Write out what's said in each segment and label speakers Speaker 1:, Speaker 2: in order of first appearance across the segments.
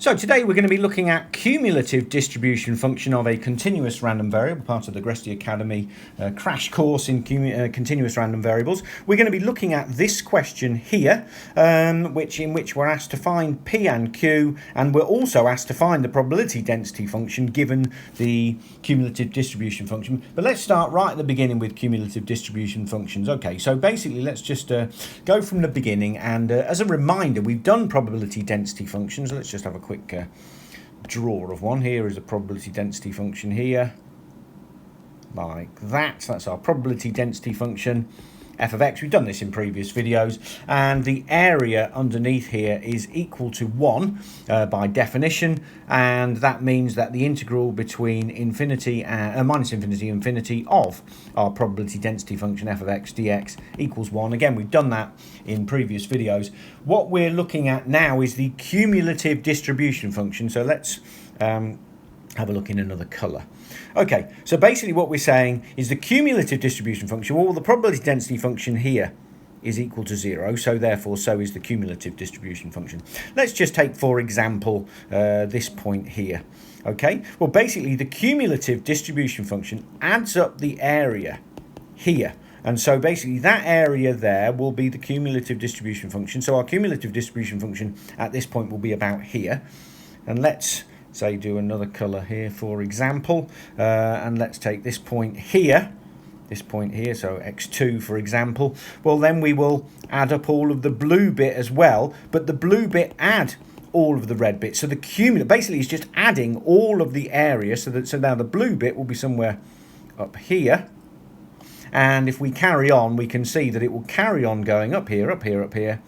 Speaker 1: So today we're going to be looking at cumulative distribution function of a continuous random variable, part of the Gresty Academy crash course in continuous random variables. We're going to be looking at this question here, in which we're asked to find P and Q, and we're also asked to find the probability density function given the cumulative distribution function. But let's start right at the beginning with cumulative distribution functions. Okay, so basically let's just go from the beginning, and as a reminder, we've done probability density functions. Let's just have a quick draw of one. Here is a probability density function here, like that. That's our probability density function f of x. We've done this in previous videos, and the area underneath here is equal to 1 by definition, and that means that the integral between infinity and minus infinity of our probability density function f of x dx equals 1. Again, we've done that in previous videos. What we're looking at now is the cumulative distribution function, so let's have a look in another colour. Okay, so basically what we're saying is the cumulative distribution function, well, the probability density function here is equal to 0, so therefore so is the cumulative distribution function. Let's just take, for example, this point here. Okay, well, basically the cumulative distribution function adds up the area here. And so basically that area there will be the cumulative distribution function. So our cumulative distribution function at this point will be about here. And let's say do another colour here, for example, and let's take this point here, so x2 for example. Well, then we will add up all of the blue bit as well, but the blue bit add all of the red bit, so the cumulative basically is just adding all of the area, so now the blue bit will be somewhere up here, and if we carry on we can see that it will carry on going up here,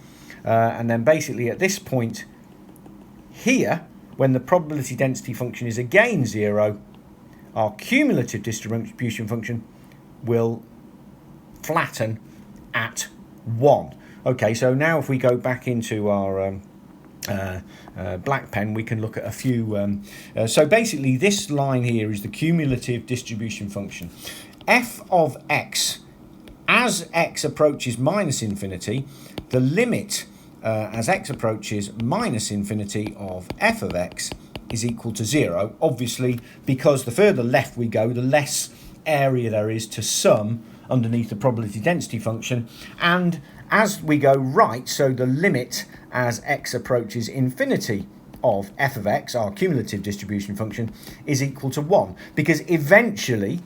Speaker 1: and then basically at this point here, when the probability density function is again 0, our cumulative distribution function will flatten at 1. Okay, so now if we go back into our black pen, we can look at a few. So basically this line here is the cumulative distribution function. F of x, as x approaches minus infinity, the limit as x approaches minus infinity of f of x is equal to 0, obviously because the further left we go, the less area there is to sum underneath the probability density function, and as we go right, so the limit as x approaches infinity of f of x, our cumulative distribution function, is equal to 1, because eventually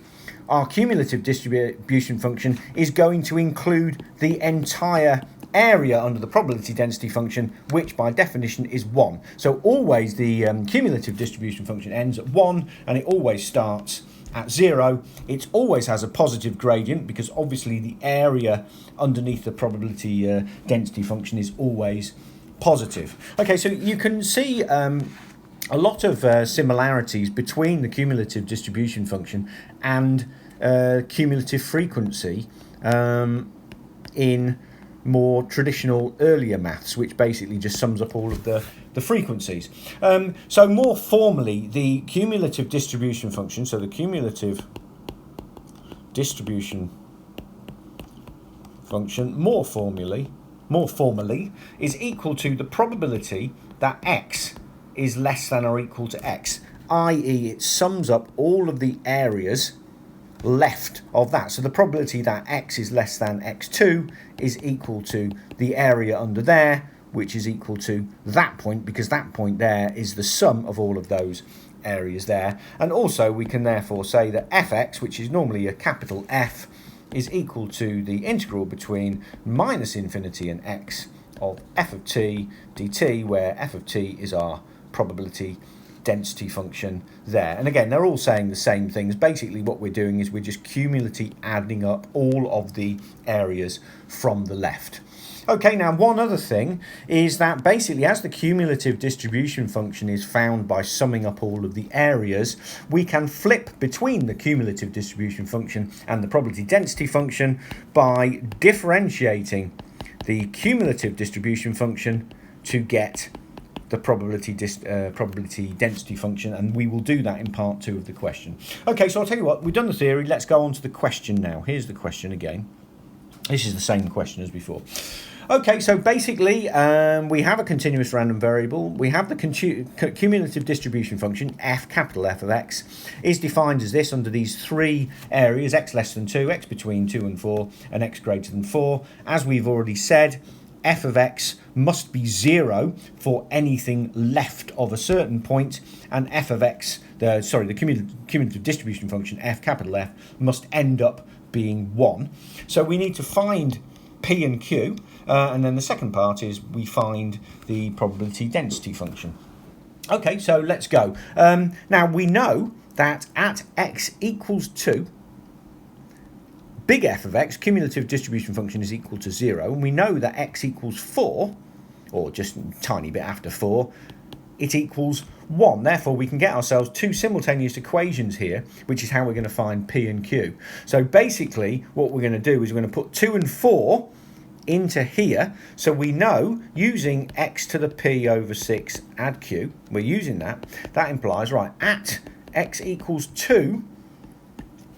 Speaker 1: our cumulative distribution function is going to include the entire area under the probability density function, which by definition is 1. So always the cumulative distribution function ends at 1, and it always starts at 0. It always has a positive gradient because obviously the area underneath the probability density function is always positive. Okay, so you can see a lot of similarities between the cumulative distribution function and cumulative frequency in more traditional earlier maths, which basically just sums up all of the frequencies. So more formally, the cumulative distribution function, so the cumulative distribution function more formally is equal to the probability that x is less than or equal to x, i.e. it sums up all of the areas left of that. So the probability that x is less than x2 is equal to the area under there, which is equal to that point, because that point there is the sum of all of those areas there. And also we can therefore say that fx, which is normally a capital F, is equal to the integral between minus infinity and x of f of t dt, where f of t is our probability density function there. And again, they're all saying the same things. Basically what we're doing is we're just cumulatively adding up all of the areas from the left. Okay, now one other thing is that basically as the cumulative distribution function is found by summing up all of the areas, we can flip between the cumulative distribution function and the probability density function by differentiating the cumulative distribution function to get the probability density function, and we will do that in part 2 of the question. Okay, so I'll tell you what, we've done the theory, let's go on to the question now. Here's the question again. This is the same question as before. Okay, so basically we have a continuous random variable. We have the cumulative distribution function f, capital F of x, is defined as this under these three areas: x less than 2, x between 2 and 4, and x greater than 4. As we've already said, f of x must be 0 for anything left of a certain point, and f of x, the cumulative distribution function f, capital F, must end up being 1. So we need to find P and Q, and then the second part is we find the probability density function. Okay, so let's go. Now we know that at x equals 2, big F of x, cumulative distribution function, is equal to 0, and we know that x equals 4, or just a tiny bit after 4, it equals 1. Therefore, we can get ourselves two simultaneous equations here, which is how we're going to find P and Q. So basically, what we're going to do is we're going to put 2 and 4 into here. So we know, using x to the P over 6 add Q, we're using that. That implies, right, at x equals 2,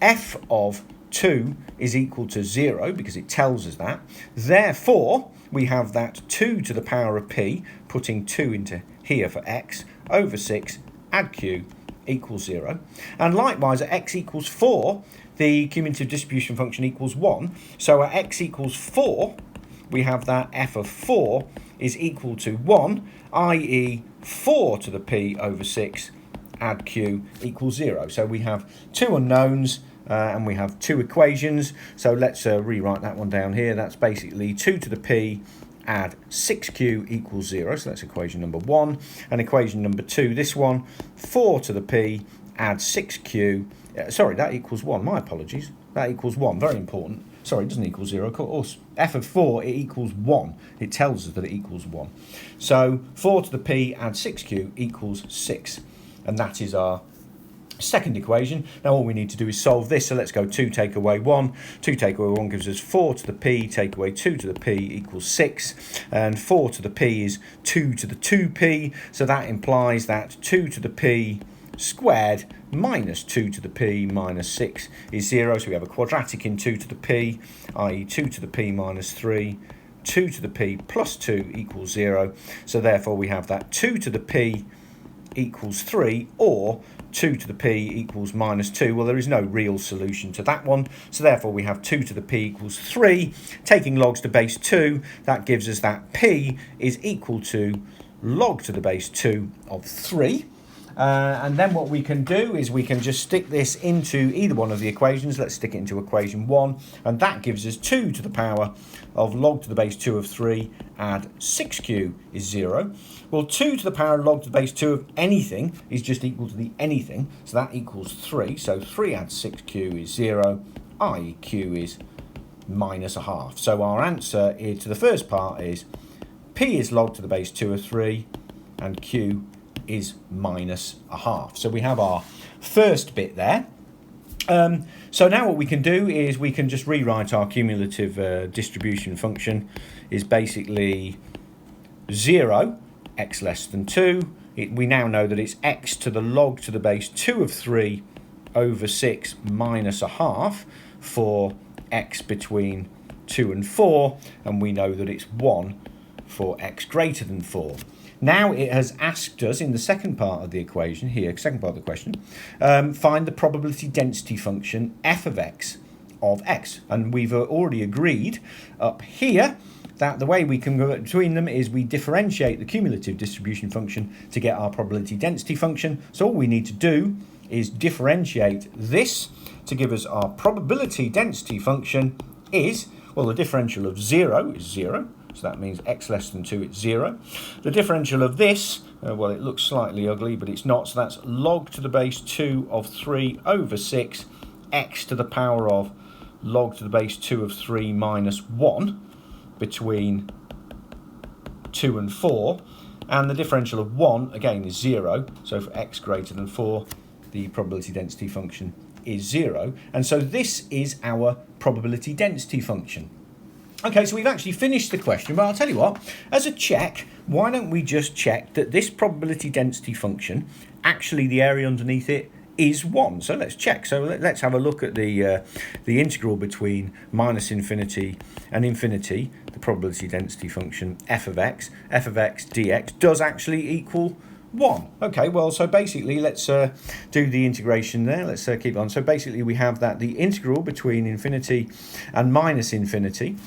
Speaker 1: f of 2 is equal to 0, because it tells us that. Therefore, we have that 2 to the power of P, putting 2 into here for x, over 6, add Q, equals 0. And likewise, at x equals 4, the cumulative distribution function equals 1. So at x equals 4, we have that f of 4 is equal to 1, i.e. 4 to the P over 6, add Q, equals 0. So we have two unknowns, and we have two equations. So let's rewrite that one down here. That's basically 2 to the P add 6Q equals 0. So that's equation number 1. And equation number 2, this one, 4 to the P add 6Q. Sorry, that equals 1. My apologies. That equals 1. Very important. Sorry, it doesn't equal 0. Of course, f of 4, it equals 1. It tells us that it equals 1. So 4 to the P add 6Q equals 6. And that is our second equation. Now all we need to do is solve this. So let's go 2 take away 1. 2 take away 1 gives us 4 to the P, take away 2 to the P equals 6. And 4 to the P is 2 to the 2P. So that implies that 2 to the P squared minus 2 to the P minus 6 is 0. So we have a quadratic in 2 to the P, i.e. 2 to the P minus 3. 2 to the P plus 2 equals 0. So therefore we have that 2 to the P equals 3, or 2 to the P equals minus 2. Well, there is no real solution to that one. So therefore we have 2 to the P equals 3. Taking logs to base 2, that gives us that P is equal to log to the base 2 of 3. And then what we can do is we can just stick this into either one of the equations. Let's stick it into equation 1, and that gives us 2 to the power of log to the base 2 of 3 add 6q is 0. Well, 2 to the power of log to the base 2 of anything is just equal to the anything, so that equals 3. So 3 add 6q is 0, i.e. q is minus a half. So our answer to the first part is P is log to the base 2 of 3 and q is minus a half. So we have our first bit there. So now what we can do is we can just rewrite our cumulative distribution function is basically 0, x less than 2. We now know that it's x to the log to the base 2 of 3 over 6 minus a half for x between 2 and 4, and we know that it's 1 for x greater than 4. Now it has asked us in the second part of the equation here, second part of the question, find the probability density function f of x. And we've already agreed up here that the way we can go between them is we differentiate the cumulative distribution function to get our probability density function. So all we need to do is differentiate this to give us our probability density function is, well, the differential of 0 is 0. So that means x less than 2, it's 0. The differential of this, well, it looks slightly ugly, but it's not. So that's log to the base 2 of 3 over 6, x to the power of log to the base 2 of 3 minus 1 between 2 and 4. And the differential of 1, again, is 0. So for x greater than 4, the probability density function is 0. And so this is our probability density function. Okay, so we've actually finished the question, but I'll tell you what, as a check, why don't we just check that this probability density function, actually the area underneath it is 1. So let's check. So let's have a look at the integral between minus infinity and infinity. The probability density function f of x dx does actually equal 1. Okay, well, so basically let's do the integration there. Let's keep on. So basically we have that the integral between infinity and minus infinity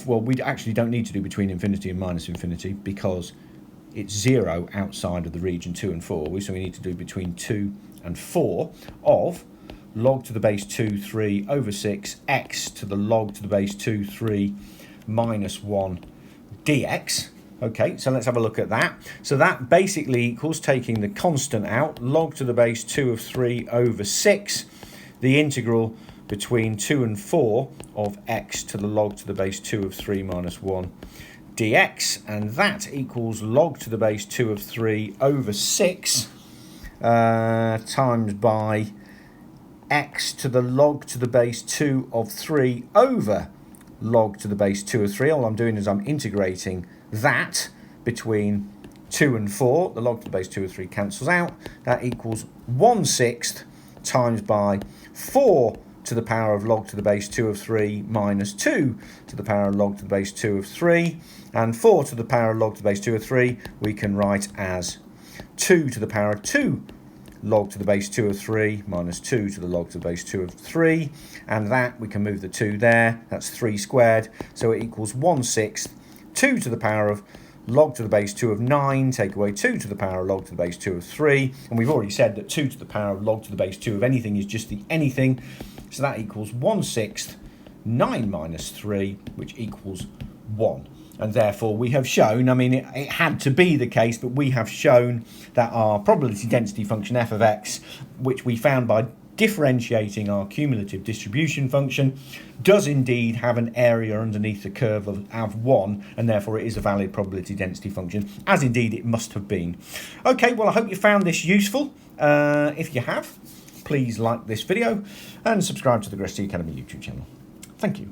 Speaker 1: well, we actually don't need to do between infinity and minus infinity because it's 0 outside of the region 2 and 4. So we need to do between 2 and 4 of log to the base 2, 3 over 6 x to the log to the base 2, 3 minus 1 dx. Okay, so let's have a look at that. So that basically equals taking the constant out, log to the base 2 of 3 over 6, the integral between 2 and 4 of x to the log to the base 2 of 3 minus 1 dx, and that equals log to the base 2 of 3 over 6 times by x to the log to the base 2 of 3 over log to the base 2 of 3. All I'm doing is I'm integrating that between 2 and 4. The log to the base 2 of 3 cancels out. That equals 1/6 times by 4 to the power of log to the base 2 of 3 minus 2 to the power of log to the base 2 of 3. And 4 to the power of log to the base 2 of 3 we can write as 2 to the power of 2 log to the base 2 of 3 minus 2 to the log to the base 2 of 3. And that, we can move the 2 there. That's 3 squared. So it equals 1/6 2 to the power of log to the base 2 of 9, take away 2 to the power of log to the base 2 of 3. And we've already said that 2 to the power of log to the base 2 of anything is just the anything. So that equals 1/6 9 minus 3, which equals 1. And therefore we have shown, I mean, it had to be the case, but we have shown that our probability density function f of x, which we found by differentiating our cumulative distribution function, does indeed have an area underneath the curve of 1, and therefore it is a valid probability density function, as indeed it must have been. Okay, well, I hope you found this useful. If you have, please like this video and subscribe to the Gresty Academy YouTube channel. Thank you.